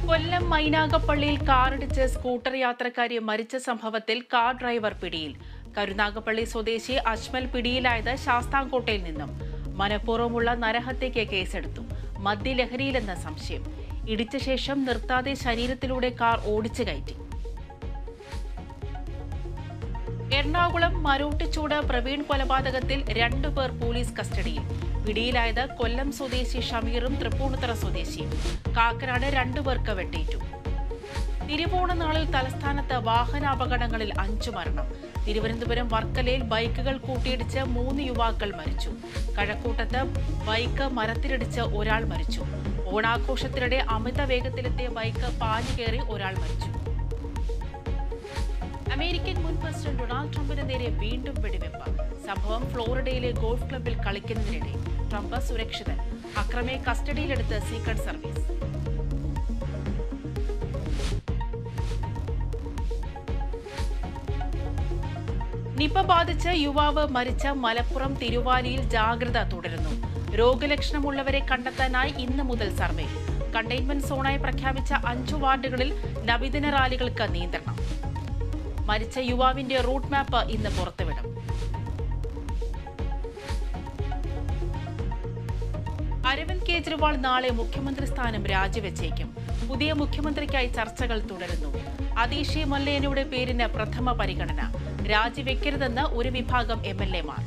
കൊല്ലം മൈനാഗപ്പള്ളിയിൽ കാറിടിച്ച് സ്കൂട്ടർ യാത്രക്കാരി മരിച്ച സംഭവത്തിൽ കാർ ഡ്രൈവർ പിടിയിൽ. കരുനാഗപ്പള്ളി സ്വദേശി അജ്മൽ പിടിയിലായത് ശാസ്താംകോട്ടയിൽ നിന്നും. മനഃപൂർവ്വമുള്ള നരഹത്യയ്ക്ക് കേസെടുത്തു. മദ്യലഹരിയിലെന്ന സംശയം. ഇടിച്ച ശേഷം നിർത്താതെ ശരീരത്തിലൂടെ കാർ ഓടിച്ചു കയറ്റി. എറണാകുളം മരോട്ടിച്ചൂട് പ്രവീൺ കൊലപാതകത്തിൽ 2 പേർ പോലീസ് കസ്റ്റഡിയിൽ. പിടിയിലായത് കൊല്ലം സ്വദേശി ഷമീറും തൃപ്പൂണിത്തറ സ്വദേശിയും. കാക്കനാട് 2 പേർക്ക് വെട്ടേറ്റു. തിരുവോണനാളിൽ തലസ്ഥാനത്ത് വാഹനാപകടങ്ങളിൽ 5 മരണം. തിരുവനന്തപുരം വർക്കലയിൽ ബൈക്കുകൾ കൂട്ടിയിടിച്ച് 3 യുവാക്കൾ മരിച്ചു. കഴക്കൂട്ടത്ത് ബൈക്ക് മരത്തിലിടിച്ച് ഒരാൾ മരിച്ചു. ഓണാഘോഷത്തിനിടെ അമിത വേഗത്തിലെത്തിയ ബൈക്ക് പാഞ്ഞു കയറി ഒരാൾ മരിച്ചു. അമേരിക്കൻ മുൻ പ്രസിഡന്റ് ഡൊണാൾഡ് ട്രംപിന് നേരെ വീണ്ടും വെടിവെപ്പ്. സംഭവം ഫ്ലോറിഡയിലെ ഗോൾഫ് ക്ലബിൽ കളിക്കുന്നതിനിടെ. ട്രംപ് സുരക്ഷിതൻ. അക്രമിയെ കസ്റ്റഡിയിലെടുത്ത് സീക്രട്ട് സർവീസ്. നിപ ബാധിച്ച് യുവാവ് മരിച്ച മലപ്പുറം തിരുവാലിയിൽ ജാഗ്രത തുടരുന്നു. രോഗലക്ഷണമുള്ളവരെ കണ്ടെത്താനായി ഇന്ന് മുതൽ സർവേ. കണ്ടെയ്ൻമെന്റ് സോണായി പ്രഖ്യാപിച്ച 5 വാർഡുകളിൽ നബിദിന റാലികൾക്ക് നിയന്ത്രണം. മരിച്ച യുവാവിന്റെ റൂട്ട് മാപ്പ് ഇന്ന് പുറത്തുവിടും. അരവിന്ദ് കെജ്രിവാൾ നാളെ മുഖ്യമന്ത്രി സ്ഥാനം രാജിവെച്ചേക്കും. പുതിയ മുഖ്യമന്ത്രിക്കായി ചർച്ചകൾ തുടരുന്നു. അതീഷി മല്ലേനയുടെ പേരിന് പ്രഥമ പരിഗണന. രാജിവെക്കരുതെന്ന് ഒരു വിഭാഗം MLA മാർ.